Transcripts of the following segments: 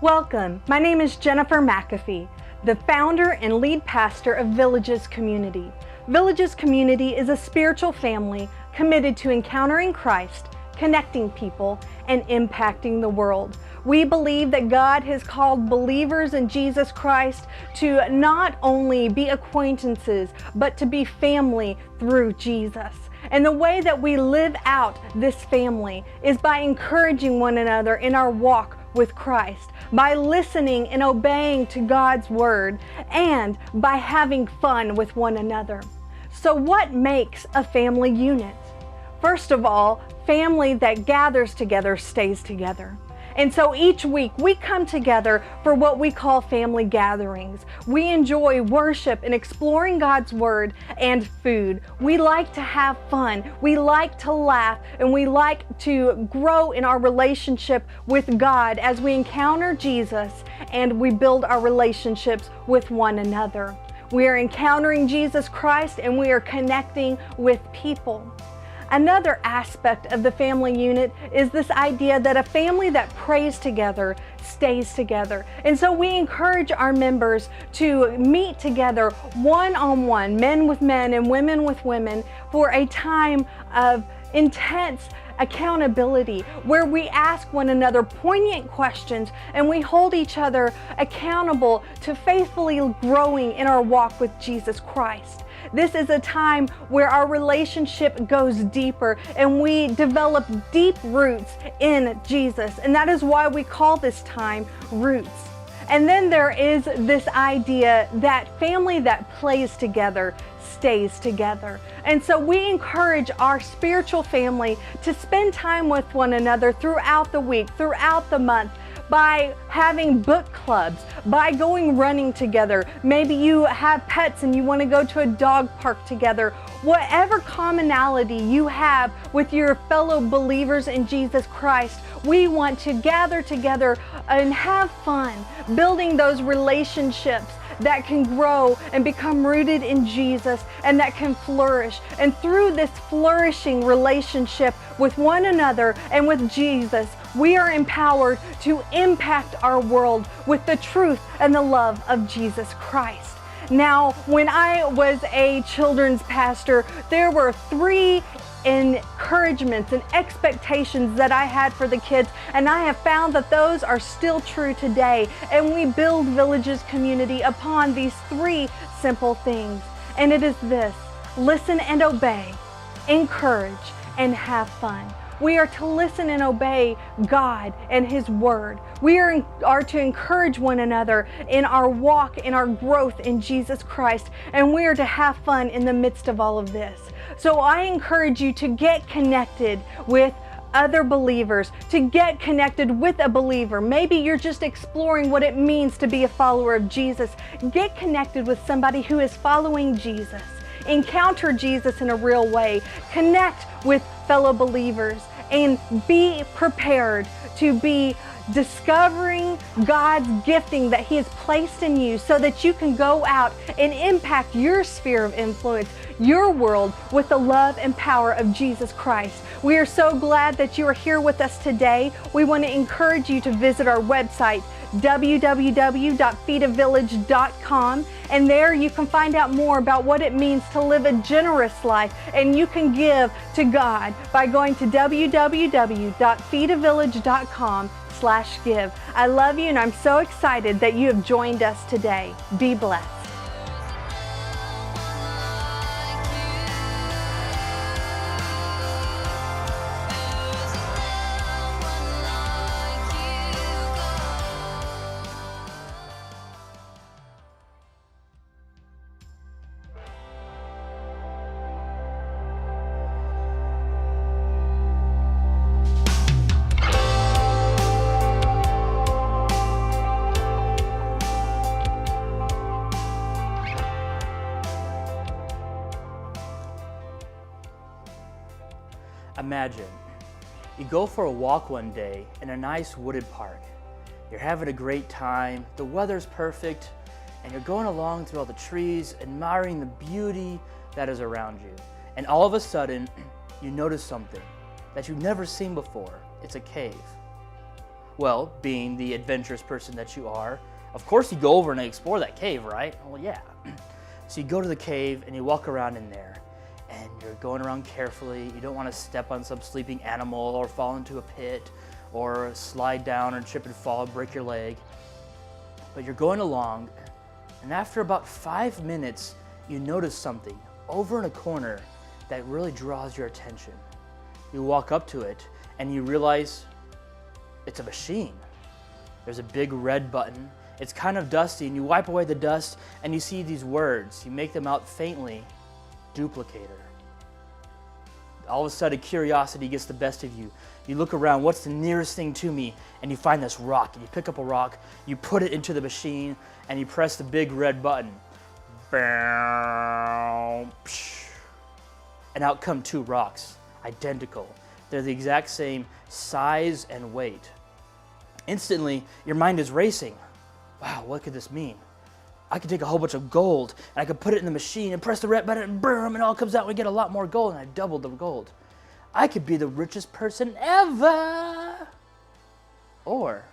Welcome. My name is Jennifer McAfee, the founder and lead pastor of Villages Community. Villages Community is a spiritual family committed to encountering Christ, connecting people, and impacting the world. We believe that God has called believers in Jesus Christ to not only be acquaintances, but to be family through Jesus. And the way that we live out this family is by encouraging one another in our walk with Christ, by listening and obeying to God's word, and by having fun with one another. So what makes a family unit? First of all, family that gathers together stays together. And so each week we come together for what we call family gatherings. We enjoy worship and exploring God's word and food. We like to have fun. We like to laugh, and we like to grow in our relationship with God as we encounter Jesus and we build our relationships with one another. We are encountering Jesus Christ and we are connecting with people. Another aspect of the family unit is this idea that a family that prays together stays together. And so we encourage our members to meet together one-on-one, men with men and women with women, for a time of intense accountability, where we ask one another poignant questions and we hold each other accountable to faithfully growing in our walk with Jesus Christ. This is a time where our relationship goes deeper and we develop deep roots in Jesus. And that is why we call this time Roots. And then there is this idea that family that plays together stays together. And so we encourage our spiritual family to spend time with one another throughout the week, throughout the month, by having book clubs, by going running together. Maybe you have pets and you want to go to a dog park together. Whatever commonality you have with your fellow believers in Jesus Christ, we want to gather together and have fun, building those relationships that can grow and become rooted in Jesus and that can flourish. And through this flourishing relationship with one another and with Jesus, we are empowered to impact our world with the truth and the love of Jesus Christ. Now, when I was a children's pastor, there were three encouragements and expectations that I had for the kids, and I have found that those are still true today. And we build Villages Community upon these three simple things. And it is this: listen and obey, encourage, and have fun. We are to listen and obey God and His Word. We are to encourage one another in our walk, in our growth in Jesus Christ, and we are to have fun in the midst of all of this. So I encourage you to get connected with other believers, to get connected with a believer. Maybe you're just exploring what it means to be a follower of Jesus. Get connected with somebody who is following Jesus. Encounter Jesus in a real way. Connect with fellow believers and be prepared to be discovering God's gifting that He has placed in you so that you can go out and impact your sphere of influence, your world, with the love and power of Jesus Christ. We are so glad that you are here with us today. We want to encourage you to visit our website, www.feedavillage.com, and there you can find out more about what it means to live a generous life, and you can give to God by going to www.feedavillage.com/give. I love you, and I'm so excited that you have joined us today. Be blessed. Imagine, you go for a walk one day in a nice wooded park. You're having a great time, the weather's perfect, and you're going along through all the trees, admiring the beauty that is around you. And all of a sudden, you notice something that you've never seen before. It's a cave. Well, being the adventurous person that you are, of course you go over and explore that cave, right? Well, yeah. So you go to the cave and you walk around in there, and you're going around carefully. You don't want to step on some sleeping animal or fall into a pit or slide down or trip and fall and break your leg. But you're going along, and after about 5 minutes, you notice something over in a corner that really draws your attention. You walk up to it and you realize it's a machine. There's a big red button. It's kind of dusty, and you wipe away the dust and you see these words. You make them out faintly: duplicator. All of a sudden, curiosity gets the best of you. You look around, what's the nearest thing to me? And you find this rock, and you pick up a rock, you put it into the machine, and you press the big red button. And out come 2 rocks, identical. They're the exact same size and weight. Instantly, your mind is racing. Wow, what could this mean? I could take a whole bunch of gold, and I could put it in the machine and press the red button, and boom, and it all comes out, and we get a lot more gold, and I doubled the gold. I could be the richest person ever. Or,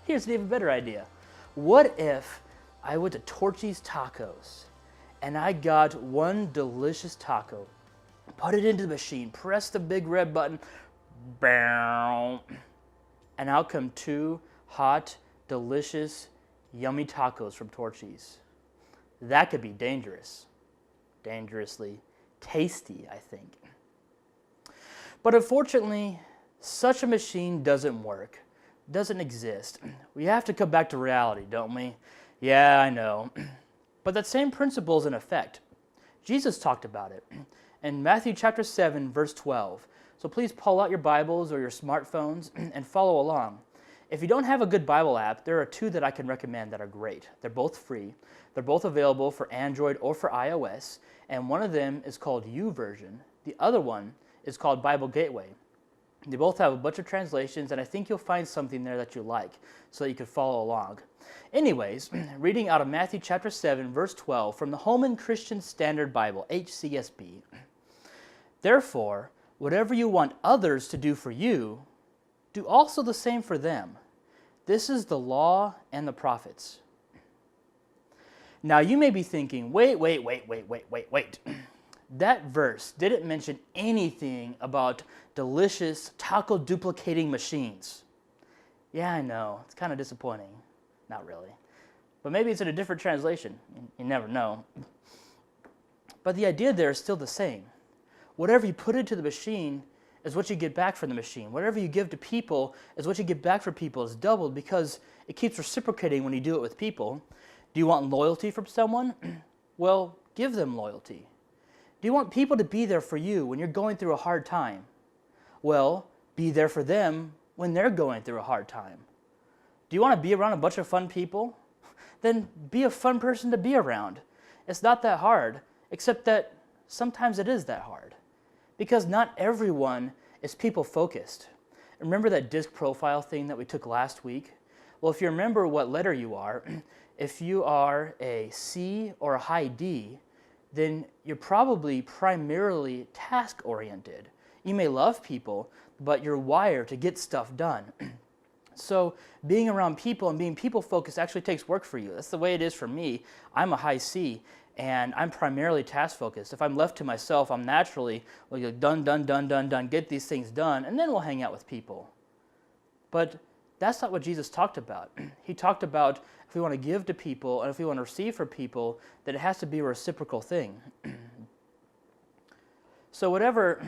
here's an even better idea. What if I went to Torchy's Tacos, and I got one delicious taco, put it into the machine, press the big red button, and out come 2 hot, delicious, yummy tacos from Torchy's. That could be dangerous. Dangerously tasty, I think. But unfortunately, such a machine doesn't work, doesn't exist. We have to come back to reality, don't we? Yeah, I know. But that same principle is in effect. Jesus talked about it in Matthew chapter 7, verse 12. So please pull out your Bibles or your smartphones and follow along. If you don't have a good Bible app, there are 2 that I can recommend that are great. They're both free. They're both available for Android or for iOS, and one of them is called YouVersion. The other one is called Bible Gateway. They both have a bunch of translations, and I think you'll find something there that you like so that you can follow along. Anyways, reading out of Matthew chapter 7, verse 12 from the Holman Christian Standard Bible, HCSB. Therefore, whatever you want others to do for you, do also the same for them. This is the law and the prophets. Now you may be thinking, wait. That verse didn't mention anything about delicious taco duplicating machines. Yeah, I know, it's kind of disappointing. Not really. But maybe it's in a different translation. You never know. But the idea there is still the same. Whatever you put into the machine is what you get back from the machine. Whatever you give to people is what you get back from people. It's doubled because it keeps reciprocating when you do it with people. Do you want loyalty from someone? Well, give them loyalty. Do you want people to be there for you when you're going through a hard time? Well, be there for them when they're going through a hard time. Do you want to be around a bunch of fun people? Then be a fun person to be around. It's not that hard, except that sometimes it is that hard. Because not everyone is people-focused. Remember that disc profile thing that we took last week? Well, if you remember what letter you are, if you are a C or a high D, then you're probably primarily task-oriented. You may love people, but you're wired to get stuff done. So being around people and being people-focused actually takes work for you. That's the way it is for me. I'm a high C, and I'm primarily task-focused. If I'm left to myself, I'm naturally done, get these things done, and then we'll hang out with people. But that's not what Jesus talked about. He talked about if we want to give to people and if we want to receive from people, that it has to be a reciprocal thing. So whatever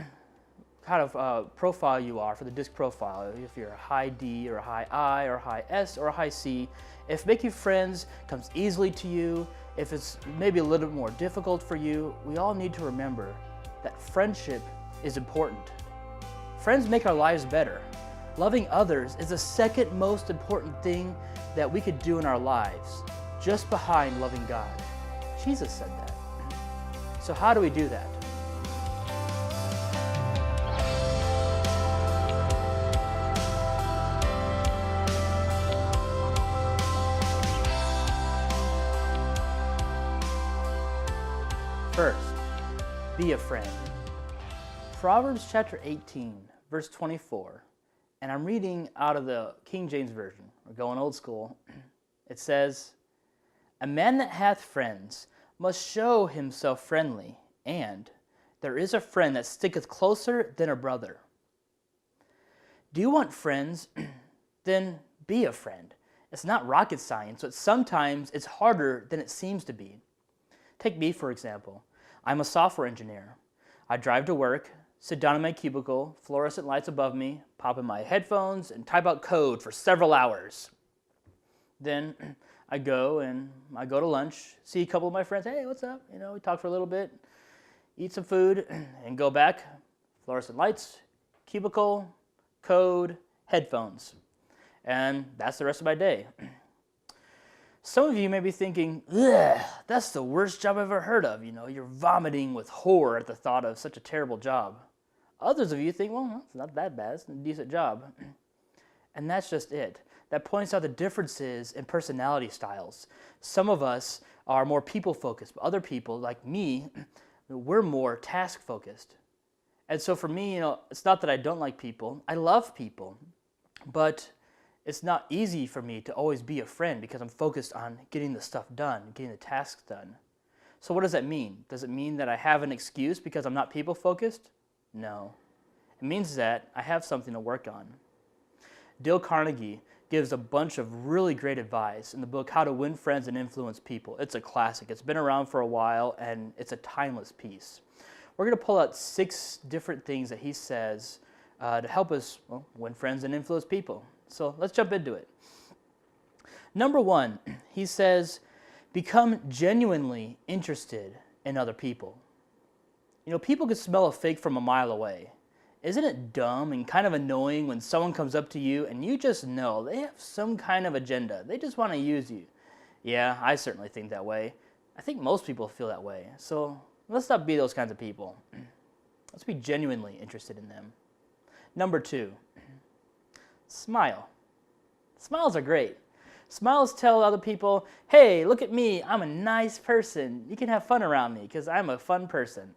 kind of profile you are for the disc profile, if you're a high D or a high I or a high S or a high C, if making friends comes easily to you, if it's maybe a little bit more difficult for you, we all need to remember that friendship is important. Friends make our lives better. Loving others is the second most important thing that we could do in our lives, just behind loving God. Jesus said that. So how do we do that? First, be a friend. Proverbs chapter 18, verse 24. And I'm reading out of the King James Version. We're going old school. It says, "A man that hath friends must show himself friendly, and there is a friend that sticketh closer than a brother." Do you want friends? Then be a friend. It's not rocket science, but sometimes it's harder than it seems to be. Take me, for example. I'm a software engineer. I drive to work, sit down in my cubicle, fluorescent lights above me, pop in my headphones, and type out code for several hours. Then I go to lunch, see a couple of my friends. Hey, what's up? We talk for a little bit, eat some food, and go back. Fluorescent lights, cubicle, code, headphones. And that's the rest of my day. Some of you may be thinking, ugh, that's the worst job I've ever heard of. You're vomiting with horror at the thought of such a terrible job. Others of you think, well, it's not that bad. It's a decent job. And that's just it. That points out the differences in personality styles. Some of us are more people-focused, but other people, like me, we're more task-focused. And so for me, it's not that I don't like people. I love people. But it's not easy for me to always be a friend because I'm focused on getting the stuff done, getting the tasks done. So what does that mean? Does it mean that I have an excuse because I'm not people-focused? No. It means that I have something to work on. Dale Carnegie gives a bunch of really great advice in the book, How to Win Friends and Influence People. It's a classic. It's been around for a while, and it's a timeless piece. We're going to pull out 6 different things that he says to help us win friends and influence people. So let's jump into it. Number 1, he says, become genuinely interested in other people. People can smell a fake from a mile away. Isn't it dumb and kind of annoying when someone comes up to you and you just know they have some kind of agenda? They just want to use you. Yeah, I certainly think that way. I think most people feel that way. So let's not be those kinds of people. Let's be genuinely interested in them. Number 2, smile. Smiles are great. Smiles tell other people, hey, look at me, I'm a nice person. You can have fun around me because I'm a fun person.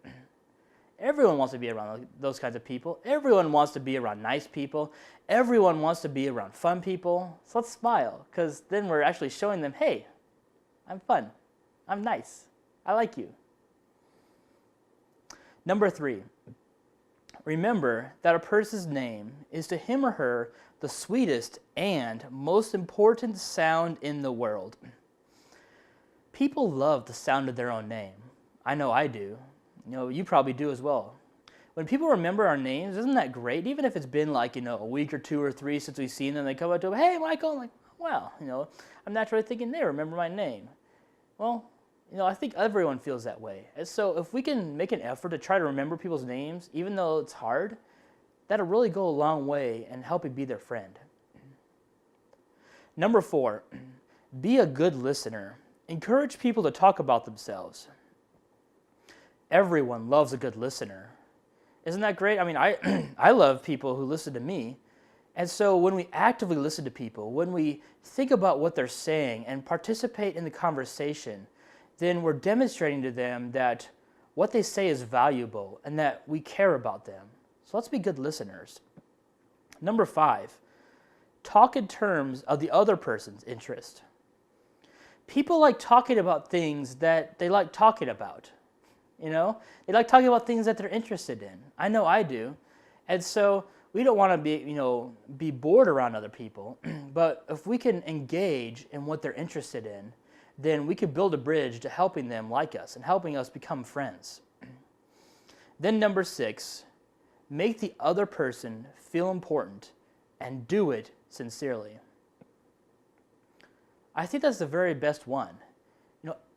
Everyone wants to be around those kinds of people. Everyone wants to be around nice people. Everyone wants to be around fun people. So let's smile, because then we're actually showing them, hey, I'm fun. I'm nice. I like you. Number 3, remember that a person's name is to him or her the sweetest and most important sound in the world. People love the sound of their own name. I know I do. You probably do as well. When people remember our names, isn't that great? Even if it's been like, a week or 2 or 3 since we've seen them, they come up to them, hey, Michael. I'm like, well, I'm naturally thinking they remember my name. Well, I think everyone feels that way. And so if we can make an effort to try to remember people's names, even though it's hard, that'll really go a long way in helping be their friend. Number 4, be a good listener. Encourage people to talk about themselves. Everyone loves a good listener. Isn't that great? I mean, I love people who listen to me. And so when we actively listen to people, when we think about what they're saying and participate in the conversation, then we're demonstrating to them that what they say is valuable and that we care about them. So let's be good listeners. Number 5, talk in terms of the other person's interest. People like talking about things that they like talking about. They like talking about things that they're interested in. I know I do. And so we don't want to be bored around other people. But if we can engage in what they're interested in, then we can build a bridge to helping them like us and helping us become friends. Then number 6, make the other person feel important and do it sincerely. I think that's the very best one.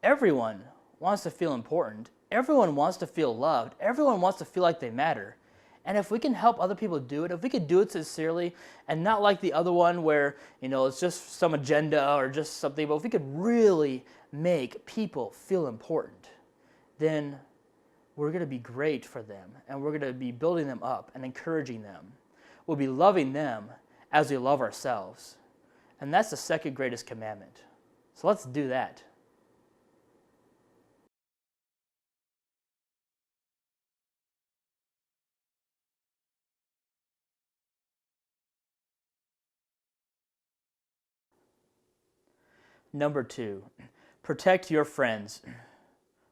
Everyone wants to feel important. Everyone wants to feel loved. Everyone wants to feel like they matter. And if we can help other people do it, if we could do it sincerely and not like the other one where, it's just some agenda or just something, but if we could really make people feel important, then we're going to be great for them and we're going to be building them up and encouraging them. We'll be loving them as we love ourselves. And that's the second greatest commandment. So let's do that. Number 2, protect your friends.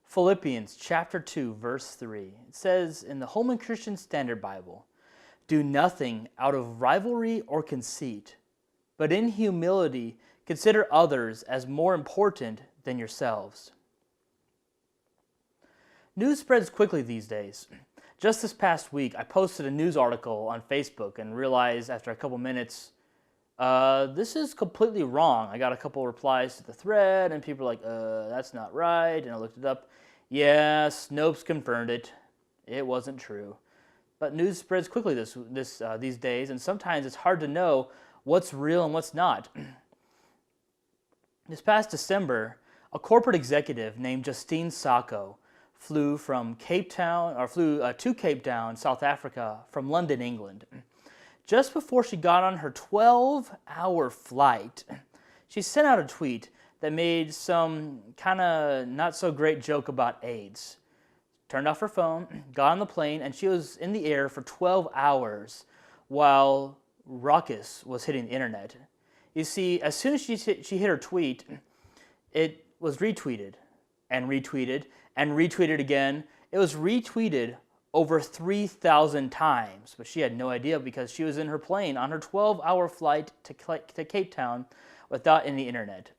Philippians chapter 2, verse 3. It says in the Holman Christian Standard Bible, "Do nothing out of rivalry or conceit, but in humility consider others as more important than yourselves." News spreads quickly these days. Just this past week, I posted a news article on Facebook and realized after a couple minutes, this is completely wrong. I got a couple replies to the thread, and people were like, that's not right. And I looked it up. Yeah, Snopes confirmed it. It wasn't true. But news spreads quickly these days, and sometimes it's hard to know what's real and what's not. This past December, a corporate executive named Justine Sacco flew to Cape Town, South Africa, from London, England. Just before she got on her 12-hour flight, she sent out a tweet that made some kind of not so great joke about AIDS. Turned off her phone, got on the plane, and she was in the air for 12 hours while ruckus was hitting the internet. You see, as soon as she hit her tweet, it was retweeted and retweeted and retweeted again. It was retweeted over 3,000 times, but she had no idea because she was in her plane on her 12-hour flight to Cape Town without any internet.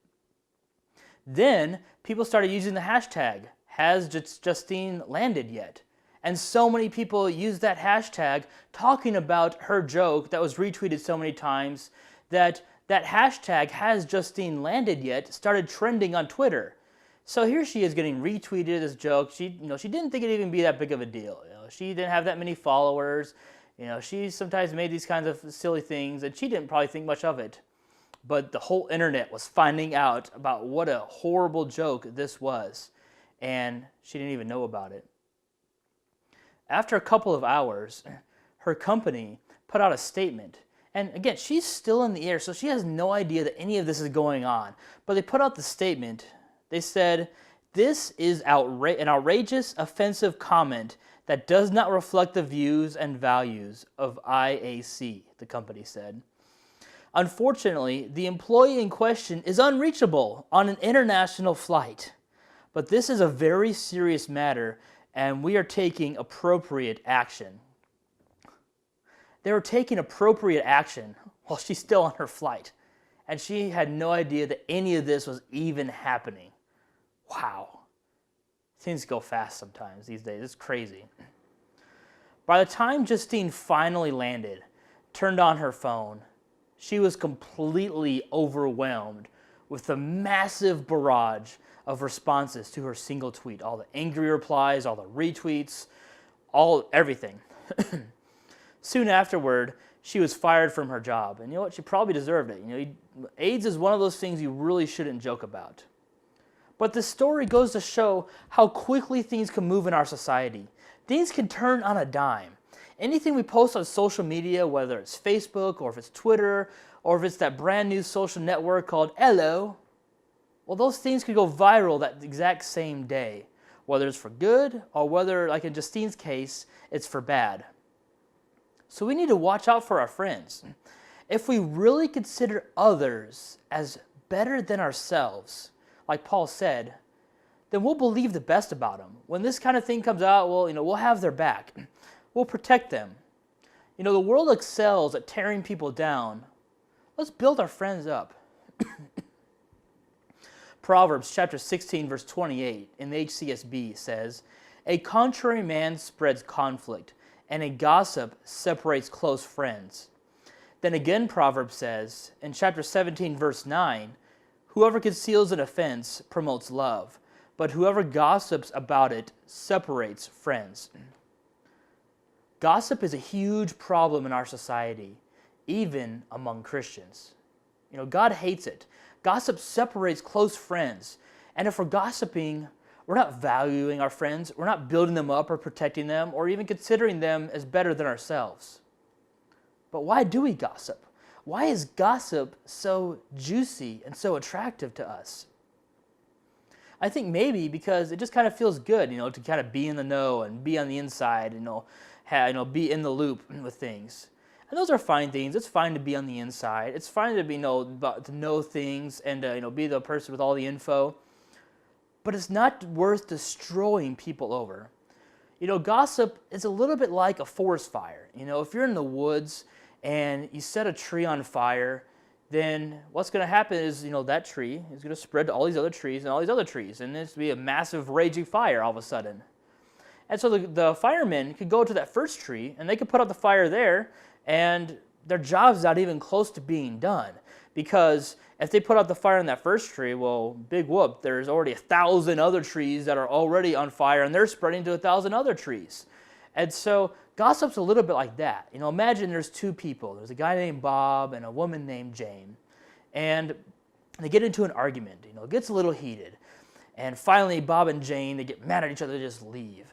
Then people started using the hashtag, "Has Justine landed yet?" And so many people used that hashtag talking about her joke that was retweeted so many times that hashtag, "Has Justine landed yet?" started trending on Twitter. So here she is getting retweeted this joke. She didn't think it'd even be that big of a deal. She didn't have that many followers. She sometimes made these kinds of silly things, and she didn't probably think much of it. But the whole internet was finding out about what a horrible joke this was, and she didn't even know about it. After a couple of hours, her company put out a statement. And again, she's still in the air, so she has no idea that any of this is going on. But they put out the statement. They said, "This is an outrageous, offensive comment that does not reflect the views and values of IAC," the company said. "Unfortunately, the employee in question is unreachable on an international flight. But this is a very serious matter, and we are taking appropriate action." They were taking appropriate action while she's still on her flight, and she had no idea that any of this was even happening. Wow. Things go fast sometimes these days. It's crazy. By the time Justine finally landed, turned on her phone, she was completely overwhelmed with the massive barrage of responses to her single tweet. All the angry replies, all the retweets, everything. Soon afterward, she was fired from her job. And you know what? She probably deserved it. AIDS is one of those things you really shouldn't joke about. But this story goes to show how quickly things can move in our society. Things can turn on a dime. Anything we post on social media, whether it's Facebook or if it's Twitter or if it's that brand new social network called Hello, well, those things could go viral that exact same day, whether it's for good or whether, like in Justine's case, it's for bad. So we need to watch out for our friends. If we really consider others as better than ourselves, like Paul said, then we'll believe the best about them. When this kind of thing comes out, we'll have their back. We'll protect them. The world excels at tearing people down. Let's build our friends up. Proverbs chapter 16, verse 28 in the HCSB says, "A contrary man spreads conflict, and a gossip separates close friends." Then again, Proverbs says in chapter 17, verse 9, "Whoever conceals an offense promotes love, but whoever gossips about it separates friends." Gossip is a huge problem in our society, even among Christians. God hates it. Gossip separates close friends. And if we're gossiping, we're not valuing our friends, we're not building them up or protecting them, or even considering them as better than ourselves. But why do we gossip? Why is gossip so juicy and so attractive to us? I think maybe because it just kind of feels good, to kind of be in the know and be on the inside, be in the loop with things. And those are fine things. It's fine to be on the inside. It's fine to to know things and be the person with all the info. But it's not worth destroying people over. Gossip is a little bit like a forest fire. If you're in the woods and you set a tree on fire, then what's going to happen is, that tree is going to spread to all these other trees and all these other trees, and it's going to be a massive raging fire all of a sudden. And so the firemen could go to that first tree, and they could put out the fire there, and their job's not even close to being done. Because if they put out the fire in that first tree, well, big whoop, there's already 1,000 other trees that are already on fire, and they're spreading to 1,000 other trees. And so gossip's a little bit like that. Imagine there's two people. There's a guy named Bob and a woman named Jane. And they get into an argument. It gets a little heated. And finally, Bob and Jane, they get mad at each other, they just leave.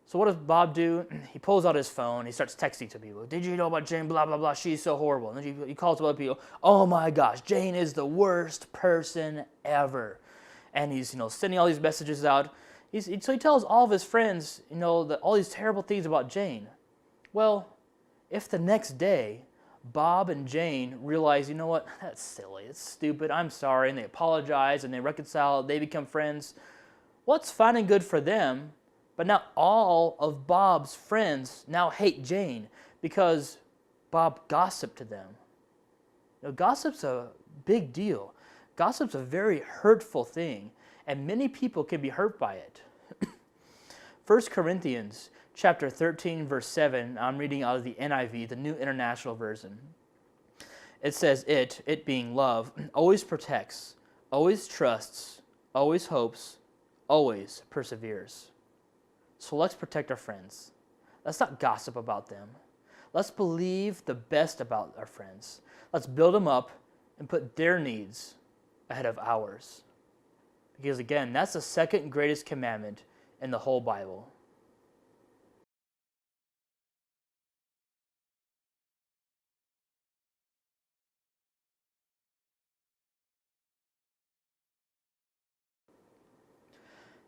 So what does Bob do? He pulls out his phone. He starts texting to people. Did you know about Jane? Blah, blah, blah. She's so horrible. And then he calls to other people. Oh, my gosh. Jane is the worst person ever. And he's, sending all these messages out. So he tells all of his friends, all these terrible things about Jane. Well, if the next day Bob and Jane realize, what, that's silly. It's stupid. I'm sorry. And they apologize and they reconcile. They become friends. Well, it's fine and good for them. But now all of Bob's friends now hate Jane because Bob gossiped to them. Gossip's a big deal. Gossip's a very hurtful thing, and many people can be hurt by it. 1 Corinthians chapter 13, verse 7, I'm reading out of the NIV, the New International Version. It says, it being love, always protects, always trusts, always hopes, always perseveres. So let's protect our friends. Let's not gossip about them. Let's believe the best about our friends. Let's build them up and put their needs ahead of ours. Because again, that's the second greatest commandment in the whole Bible.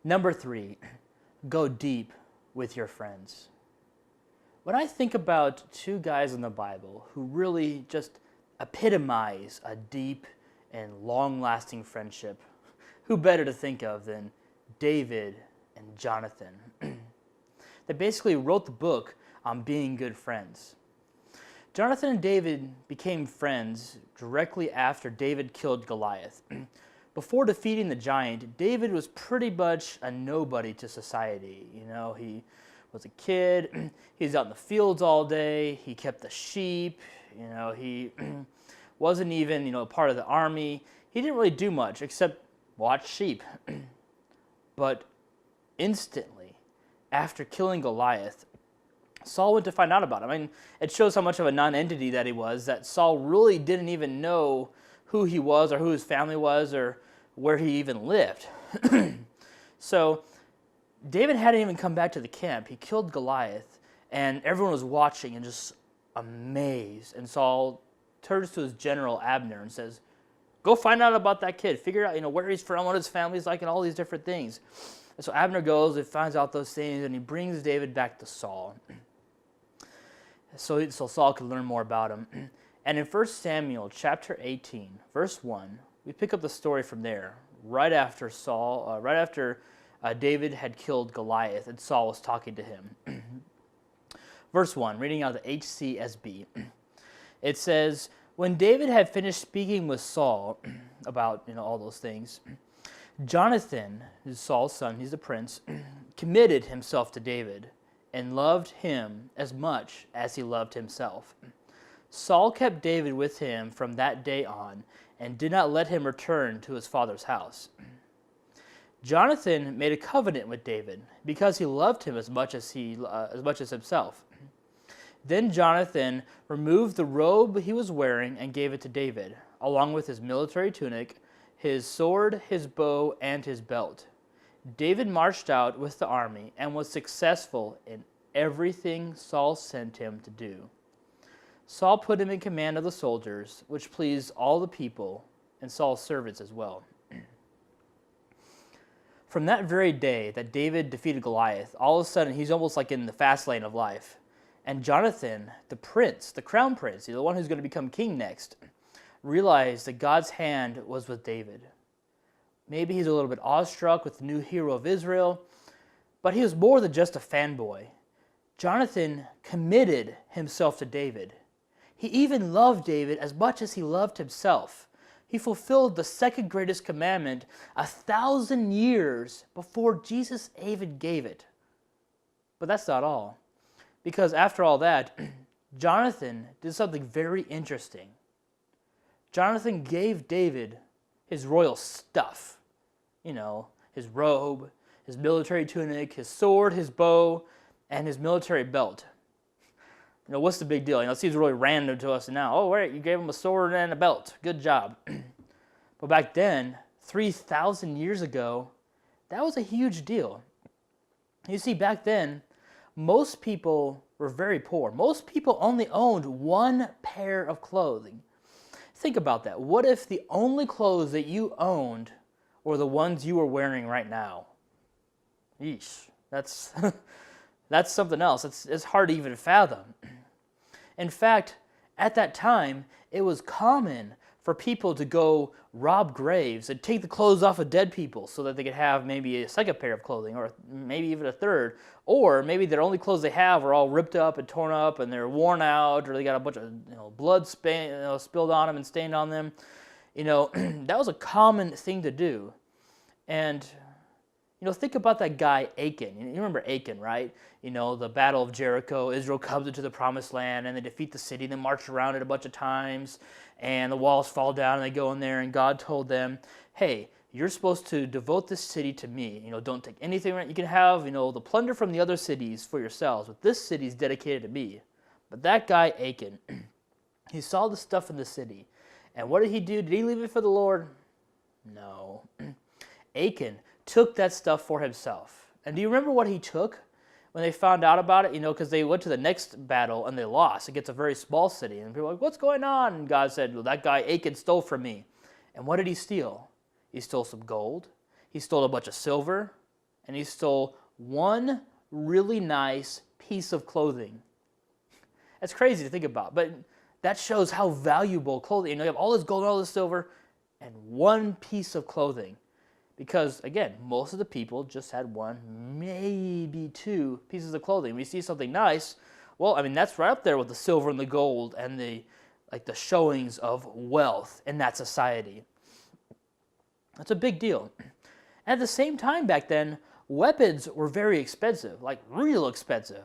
Number 3. Go deep with your friends. When I think about two guys in the Bible who really just epitomize a deep and long-lasting friendship, who better to think of than David and Jonathan? They basically wrote the book on being good friends. Jonathan and David became friends directly after David killed Goliath. Before defeating the giant, David was pretty much a nobody to society. He was a kid. He was out in the fields all day. He kept the sheep. He wasn't even, part of the army. He didn't really do much except watch sheep. But instantly, after killing Goliath, Saul went to find out about him. It shows how much of a non-entity that he was, that Saul really didn't even know who he was or who his family was or where he even lived. So David hadn't even come back to the camp. He killed Goliath, and everyone was watching and just amazed. And Saul turns to his general Abner and says, go find out about that kid. Figure out where he's from, what his family's like, and all these different things. And so Abner goes and finds out those things, and he brings David back to Saul. So Saul could learn more about him. And in 1 Samuel chapter 18, verse 1, we pick up the story from there, right after David had killed Goliath and Saul was talking to him. Verse 1, reading out of the HCSB. It says, when David had finished speaking with Saul about all those things, Jonathan, who's Saul's son, he's the prince, committed himself to David and loved him as much as he loved himself. Saul kept David with him from that day on and did not let him return to his father's house. Jonathan made a covenant with David because he loved him as much as himself. Then Jonathan removed the robe he was wearing and gave it to David, along with his military tunic, his sword, his bow, and his belt. David marched out with the army and was successful in everything Saul sent him to do. Saul put him in command of the soldiers, which pleased all the people and Saul's servants as well. From that very day that David defeated Goliath, all of a sudden he's almost like in the fast lane of life. And Jonathan, the prince, the crown prince, the one who's going to become king next, realized that God's hand was with David. Maybe he's a little bit awestruck with the new hero of Israel, but he was more than just a fanboy. Jonathan committed himself to David. He even loved David as much as he loved himself. He fulfilled the second greatest commandment 1,000 years before Jesus even gave it. But that's not all. Because after all that, Jonathan did something very interesting. Jonathan gave David his royal stuff. His robe, his military tunic, his sword, his bow, and his military belt. What's the big deal? It seems really random to us now. Oh, right, you gave him a sword and a belt. Good job. But back then, 3,000 years ago, that was a huge deal. You see, back then, most people were very poor. Most people only owned one pair of clothing. Think about that. What if the only clothes that you owned were the ones you were wearing right now? Yeesh, that's something else. It's hard to even fathom. In fact, at that time, it was common for people to go rob graves and take the clothes off of dead people so that they could have maybe a second pair of clothing, or maybe even a third. Or maybe their only clothes they have are all ripped up and torn up and they're worn out, or they got a bunch of blood spilled on them and stained on them. That was a common thing to do. And think about that guy Achan. You remember Achan, right? The Battle of Jericho. Israel comes into the Promised Land and they defeat the city. They march around it a bunch of times and the walls fall down and they go in there and God told them, hey, you're supposed to devote this city to me. Don't take anything you can have, the plunder from the other cities for yourselves, but this city is dedicated to me. But that guy Achan, he saw the stuff in the city. And what did he do? Did he leave it for the Lord? No. Achan took that stuff for himself. And do you remember what he took when they found out about it? Because they went to the next battle and they lost against a very small city. And people were like, what's going on? And God said, well, that guy Achan stole from me. And what did he steal? He stole some gold. He stole a bunch of silver. And he stole one really nice piece of clothing. That's crazy to think about. But that shows how valuable clothing. You have all this gold and all this silver and one piece of clothing. Because, again, most of the people just had one, maybe two pieces of clothing. When you see something nice, well, that's right up there with the silver and the gold and the showings of wealth in that society. That's a big deal. At the same time back then, weapons were very expensive, like real expensive.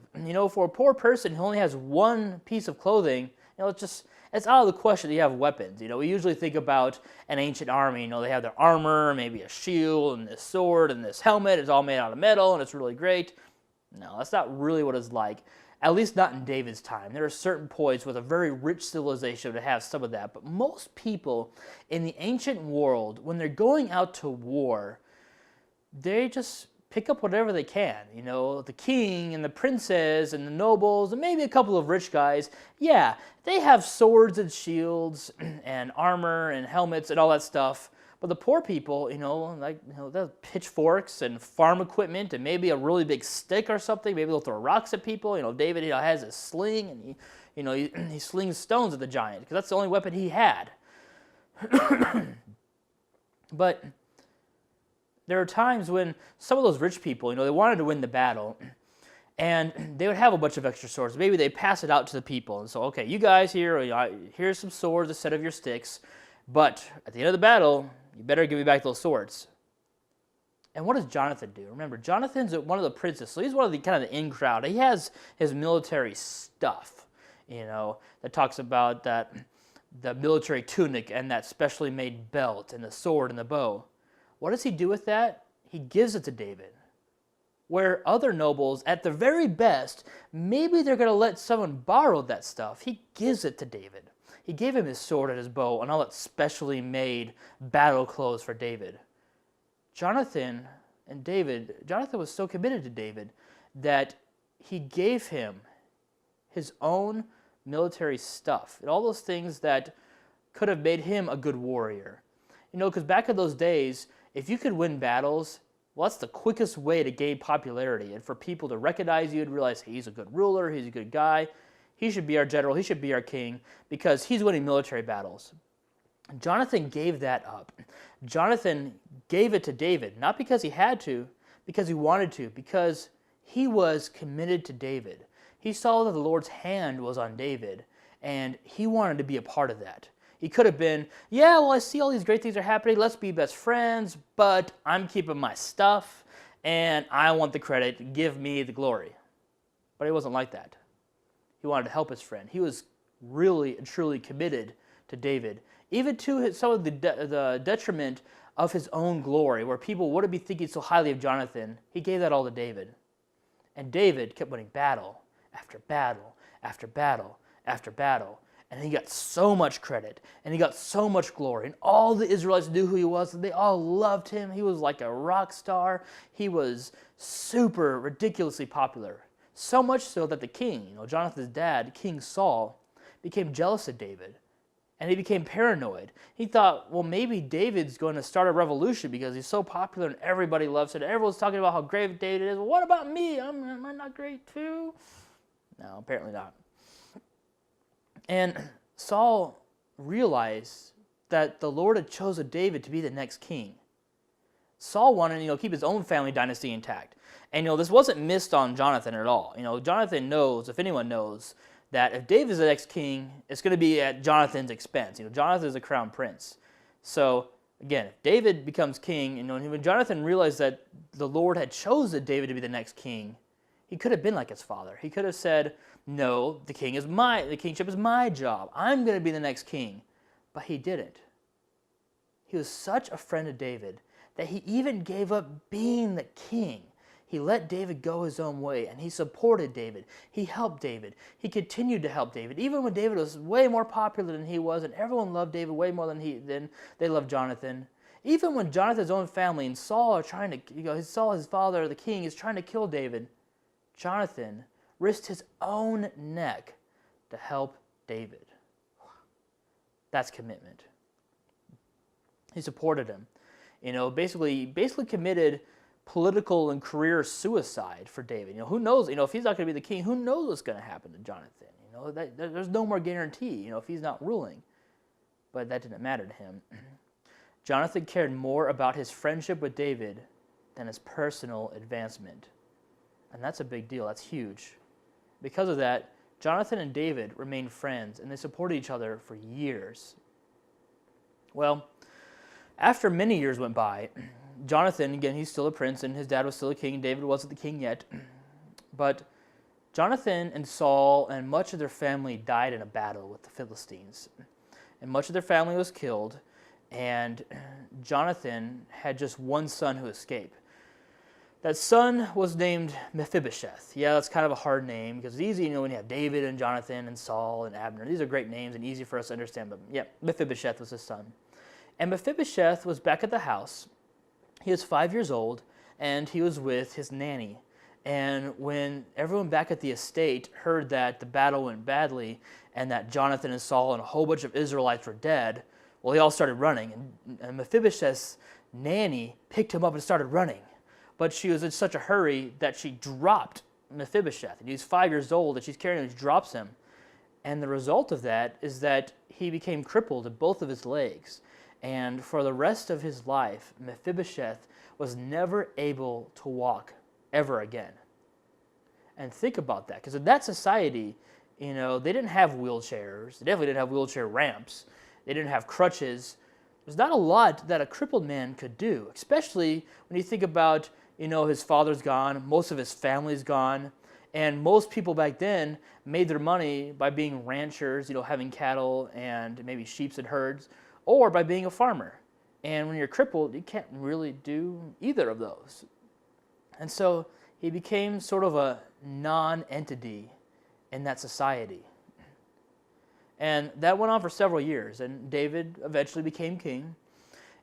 For a poor person who only has one piece of clothing, it's out of the question that you have weapons. We usually think about an ancient army. They have their armor, maybe a shield, and this sword, and this helmet. It's all made out of metal, and it's really great. No, that's not really what it's like, at least not in David's time. There are certain points with a very rich civilization that have some of that. But most people in the ancient world, when they're going out to war, they just pick up whatever they can. The king and the princess and the nobles and maybe a couple of rich guys. Yeah, they have swords and shields and armor and helmets and all that stuff. But the poor people, they have pitchforks and farm equipment and maybe a really big stick or something. Maybe they'll throw rocks at people. David has a sling and he slings stones at the giant because that's the only weapon he had. But there are times when some of those rich people, they wanted to win the battle, and they would have a bunch of extra swords. Maybe they pass it out to the people, and so, okay, you guys here, here's some swords instead of your sticks, but at the end of the battle, you better give me back those swords. And what does Jonathan do? Remember, Jonathan's one of the princes, so he's one of the kind of the in crowd. He has his military stuff, that talks about the military tunic and that specially made belt and the sword and the bow. What does he do with that? He gives it to David. Where other nobles, at the very best, maybe they're going to let someone borrow that stuff. He gives it to David. He gave him his sword and his bow and all that specially made battle clothes for David. Jonathan was so committed to David that he gave him his own military stuff and all those things that could have made him a good warrior. Because back in those days, if you could win battles, Well, that's the quickest way to gain popularity and for people to recognize you and realize, hey, he's a good ruler, he's a good guy, he should be our general, he should be our king, because he's winning military battles. Jonathan gave that up. Jonathan gave it to David, not because he had to, because he wanted to, because he was committed to David. He saw that the Lord's hand was on David, and he wanted to be a part of that. He could have been, yeah, well, I see all these great things are happening, let's be best friends, but I'm keeping my stuff, and I want the credit, give me the glory. But he wasn't like that. He wanted to help his friend. He was really and truly committed to David, even to some of the detriment of his own glory, where people wouldn't be thinking so highly of Jonathan. He gave that all to David. And David kept winning battle after battle after battle after battle. And he got so much credit, and he got so much glory, and all the Israelites knew who he was, and they all loved him. He was like a rock star. He was super ridiculously popular. So much so that the king, Jonathan's dad, King Saul, became jealous of David. And he became paranoid. He thought, well, maybe David's going to start a revolution because he's so popular and everybody loves it. Everyone's talking about how great David is. Well, what about me? Am I not great too? No, apparently not. And Saul realized that the Lord had chosen David to be the next king. Saul wanted to keep his own family dynasty intact. And this wasn't missed on Jonathan at all. Jonathan knows, if anyone knows, that if David is the next king, it's going to be at Jonathan's expense. Jonathan is a crown prince. So, again, if David becomes king, when Jonathan realized that the Lord had chosen David to be the next king, he could have been like his father. He could have said, no, the kingship is my job. I'm going to be the next king. But he didn't. He was such a friend of David that he even gave up being the king. He let David go his own way, and he supported David. He helped David. He continued to help David, even when David was way more popular than he was, and everyone loved David way more than they loved Jonathan. Even when Jonathan's own family and Saul are trying to, Saul, his father, the king, is trying to kill David, Jonathan risked his own neck to help David. That's commitment. He supported him. Basically committed political and career suicide for David. Who knows? If he's not going to be the king, who knows what's going to happen to Jonathan? There's no more guarantee. If he's not ruling. But that didn't matter to him. Jonathan cared more about his friendship with David than his personal advancement, and that's a big deal. That's huge. Because of that, Jonathan and David remained friends, and they supported each other for years. Well, after many years went by, Jonathan, again, he's still a prince, and his dad was still a king. David wasn't the king yet. But Jonathan and Saul and much of their family died in a battle with the Philistines. And much of their family was killed, and Jonathan had just one son who escaped. That son was named Mephibosheth. Yeah, that's kind of a hard name because it's easy, when you have David and Jonathan and Saul and Abner. These are great names and easy for us to understand, but yeah, Mephibosheth was his son. And Mephibosheth was back at the house. He was 5 years old, and he was with his nanny. And when everyone back at the estate heard that the battle went badly and that Jonathan and Saul and a whole bunch of Israelites were dead, well, they all started running. And Mephibosheth's nanny picked him up and started running. But she was in such a hurry that she dropped Mephibosheth. And he's 5 years old, and she's carrying him, and she drops him. And the result of that is that he became crippled in both of his legs. And for the rest of his life, Mephibosheth was never able to walk ever again. And think about that, because in that society, they didn't have wheelchairs. They definitely didn't have wheelchair ramps. They didn't have crutches. There's not a lot that a crippled man could do, especially when you think about, his father's gone, most of his family's gone, and most people back then made their money by being ranchers, having cattle and maybe sheep and herds, or by being a farmer. And when you're crippled, you can't really do either of those. And so he became sort of a non-entity in that society. And that went on for several years, and David eventually became king,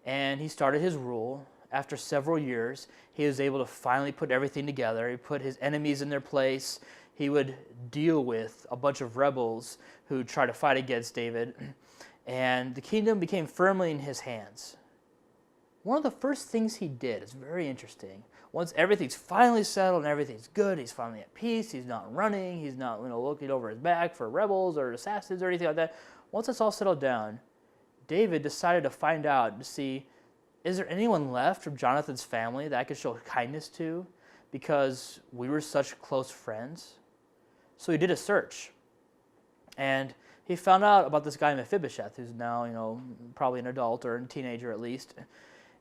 and he started his rule. After several years, he was able to finally put everything together. He put his enemies in their place. He would deal with a bunch of rebels who tried to fight against David, and the kingdom became firmly in his hands. One of the first things he did is very interesting. once everything's finally settled and everything's good, he's finally at peace, he's not running, he's not looking over his back for rebels or assassins or anything like that. Once it's all settled down, David decided to find out, to see, is there anyone left from Jonathan's family that I could show kindness to because we were such close friends? So he did a search, and he found out about this guy Mephibosheth, who's now, probably an adult or a teenager at least.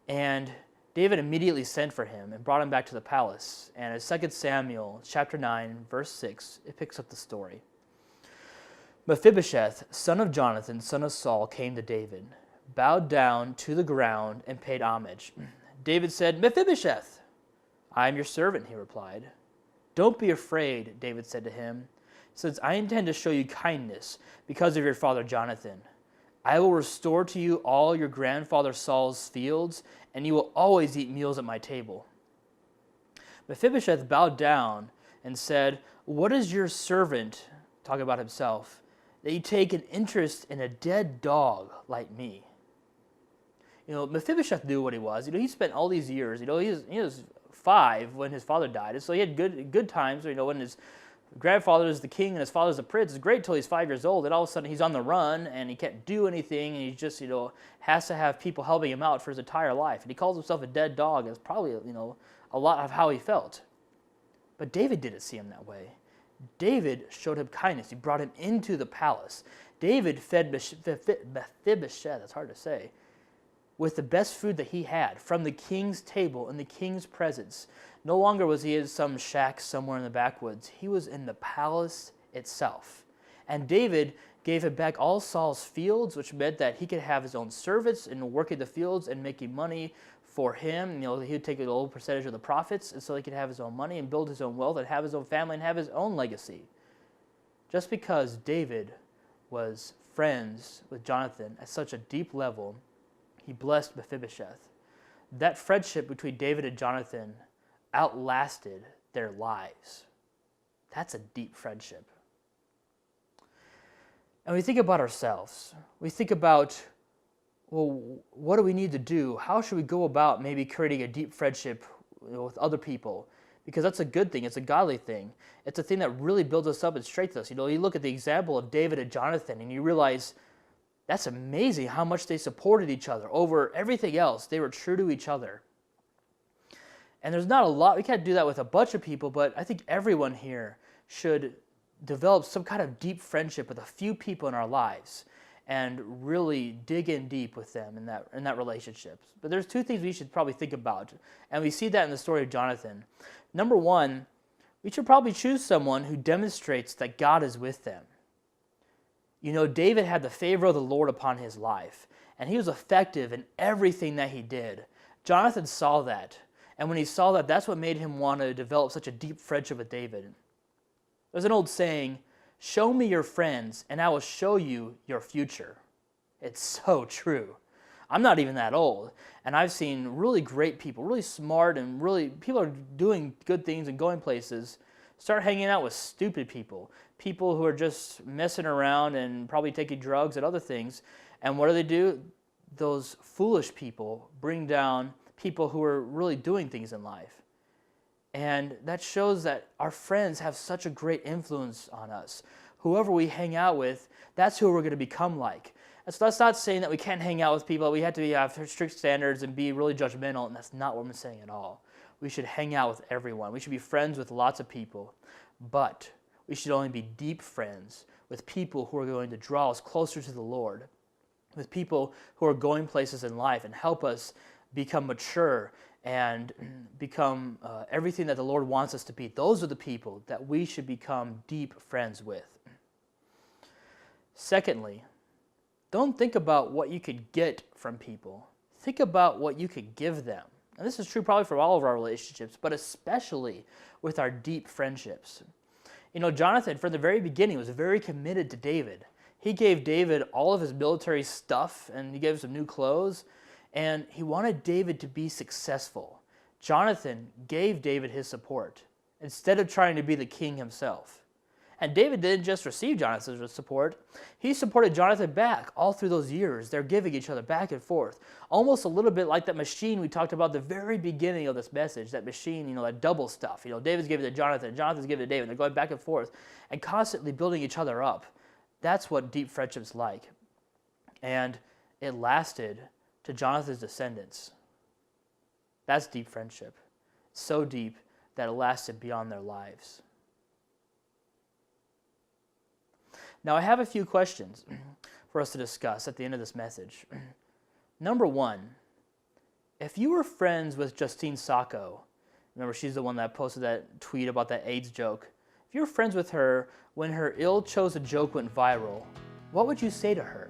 And David immediately sent for him and brought him back to the palace. And in 2 Samuel chapter 9, verse 6, it picks up the story. Mephibosheth, son of Jonathan, son of Saul, came to David, bowed down to the ground, and paid homage. David said, "Mephibosheth." "I am your servant," he replied. "Don't be afraid," David said to him, "since I intend to show you kindness because of your father Jonathan. I will restore to you all your grandfather Saul's fields, and you will always eat meals at my table." Mephibosheth bowed down and said, "What is your servant," talking about himself, "that you take an interest in a dead dog like me?" Mephibosheth knew what he was. He spent all these years, he was 5 when his father died, and so he had good times, when his grandfather is the king and his father's the prince. It's great till he's 5 years old, and all of a sudden he's on the run and he can't do anything, and he just has to have people helping him out for his entire life, and he calls himself a dead dog. It's probably a lot of how he felt. But David didn't see him that way. David showed him kindness. He brought him into the palace. David fed Mephibosheth, that's hard to say, with the best food that he had from the king's table in the king's presence. No longer was he in some shack somewhere in the backwoods. He was in the palace itself. And David gave him back all Saul's fields, which meant that he could have his own servants and work in the fields and making money for him. He would take a little percentage of the profits, and so he could have his own money and build his own wealth and have his own family and have his own legacy. Just because David was friends with Jonathan at such a deep level, he blessed Mephibosheth. That friendship between David and Jonathan outlasted their lives. That's a deep friendship. And we think about ourselves. We think about, what do we need to do? How should we go about maybe creating a deep friendship with other people? Because that's a good thing. It's a godly thing. It's a thing that really builds us up and strengthens us. You look at the example of David and Jonathan, and you realize that's amazing how much they supported each other over everything else. They were true to each other. And there's not a lot, we can't do that with a bunch of people, but I think everyone here should develop some kind of deep friendship with a few people in our lives and really dig in deep with them in that relationship. But there's 2 things we should probably think about, and we see that in the story of Jonathan. Number 1, we should probably choose someone who demonstrates that God is with them. David had the favor of the Lord upon his life, and he was effective in everything that he did. Jonathan saw that, and when he saw that, that's what made him want to develop such a deep friendship with David. There's an old saying, "Show me your friends, and I will show you your future." It's so true. I'm not even that old, and I've seen really great people, really smart, and really people are doing good things and going places, start hanging out with stupid people who are just messing around and probably taking drugs and other things. And what do? Those foolish people bring down people who are really doing things in life. And that shows that our friends have such a great influence on us. Whoever we hang out with, that's who we're going to become like. And so that's not saying that we can't hang out with people. We have to have strict standards and be really judgmental, and that's not what I'm saying at all. We should hang out with everyone. We should be friends with lots of people. But we should only be deep friends with people who are going to draw us closer to the Lord, with people who are going places in life and help us become mature and become everything that the Lord wants us to be. Those are the people that we should become deep friends with. Secondly, don't think about what you could get from people. Think about what you could give them. And this is true probably for all of our relationships, but especially with our deep friendships. Jonathan, from the very beginning, was very committed to David. He gave David all of his military stuff, and he gave him some new clothes, and he wanted David to be successful. Jonathan gave David his support instead of trying to be the king himself. And David didn't just receive Jonathan's support, he supported Jonathan back all through those years. They're giving each other back and forth. Almost a little bit like that machine we talked about at the very beginning of this message, that machine, that double stuff. David's giving it to Jonathan, Jonathan's giving it to David. They're going back and forth and constantly building each other up. That's what deep friendship's like. And it lasted to Jonathan's descendants. That's deep friendship. So deep that it lasted beyond their lives. Now, I have a few questions for us to discuss at the end of this message. Number one, if you were friends with Justine Sacco, remember she's the one that posted that tweet about that AIDS joke. If you were friends with her when her ill-chosen joke went viral, what would you say to her?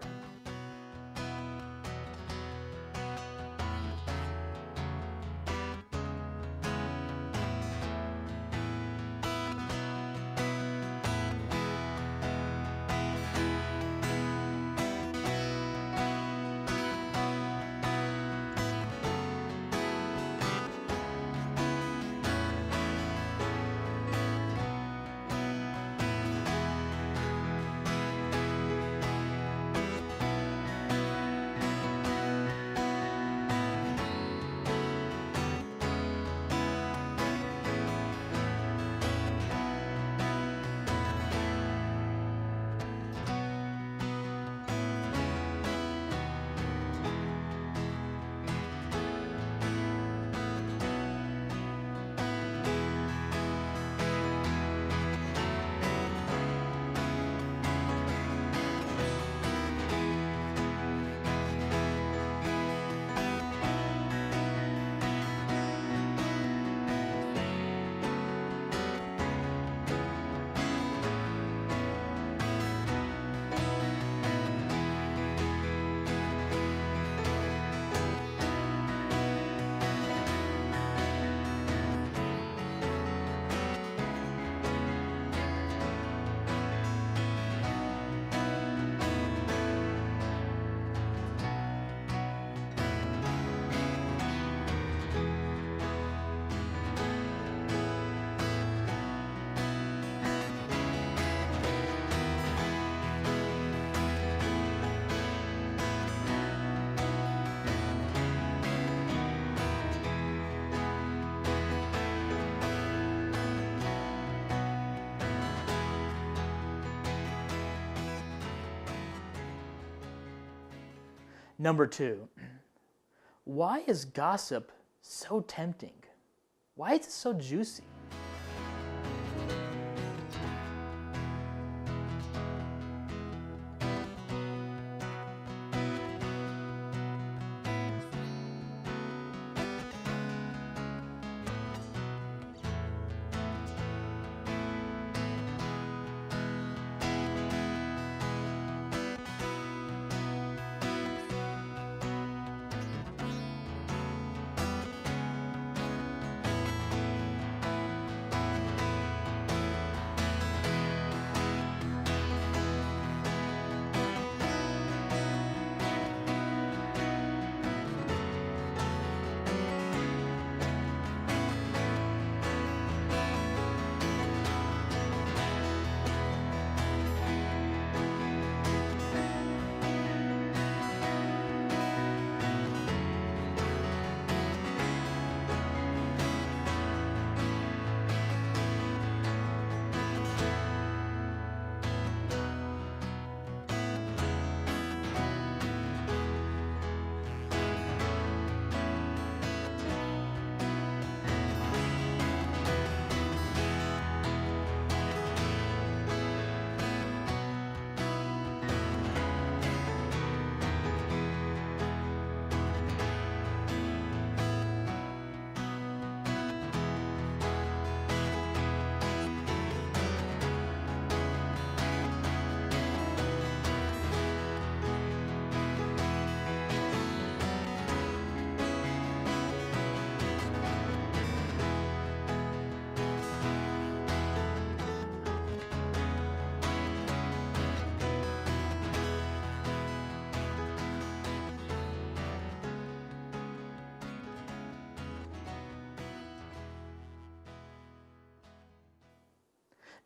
Number two, why is gossip so tempting? Why is it so juicy?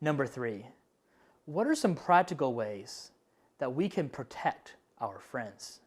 Number three, What are some practical ways that we can protect our friends?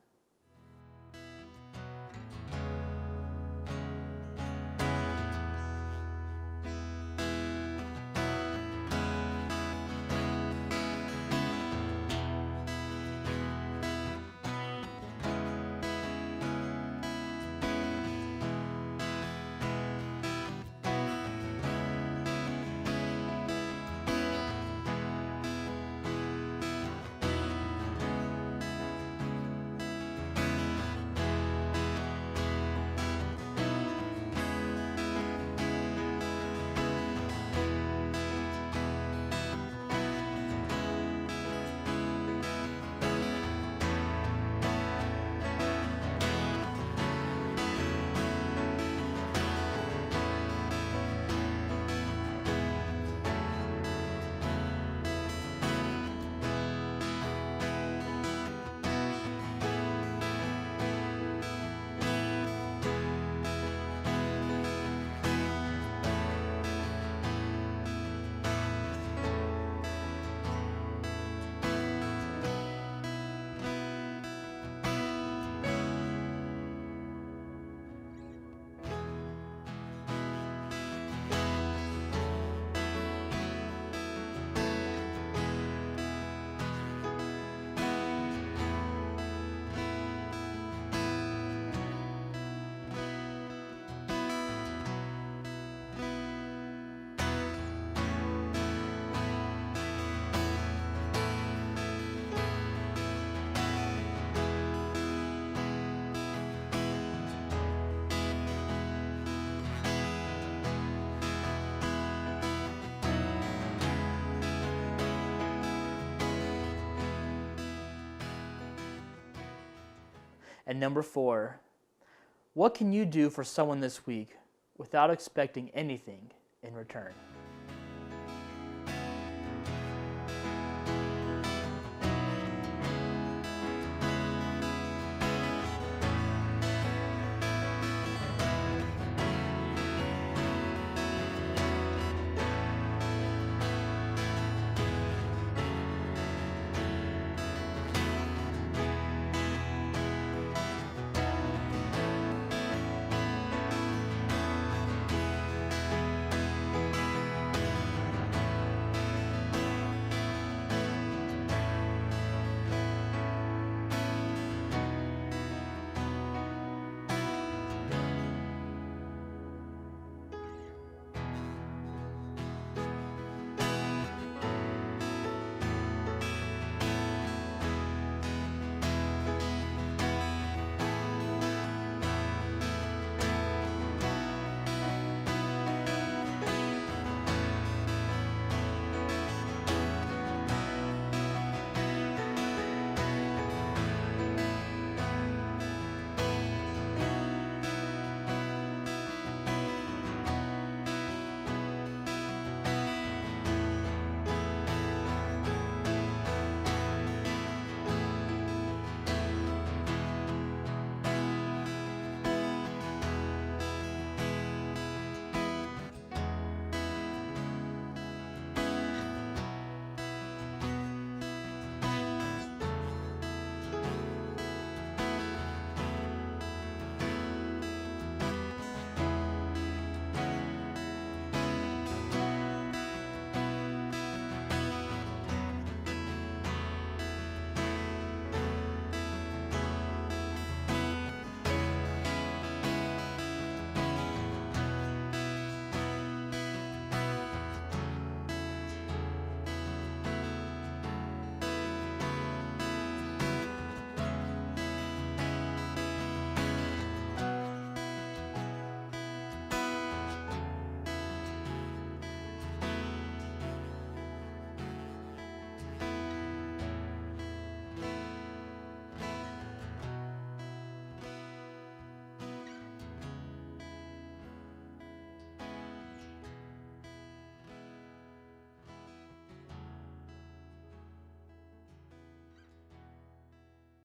And number 4, what can you do for someone this week without expecting anything in return?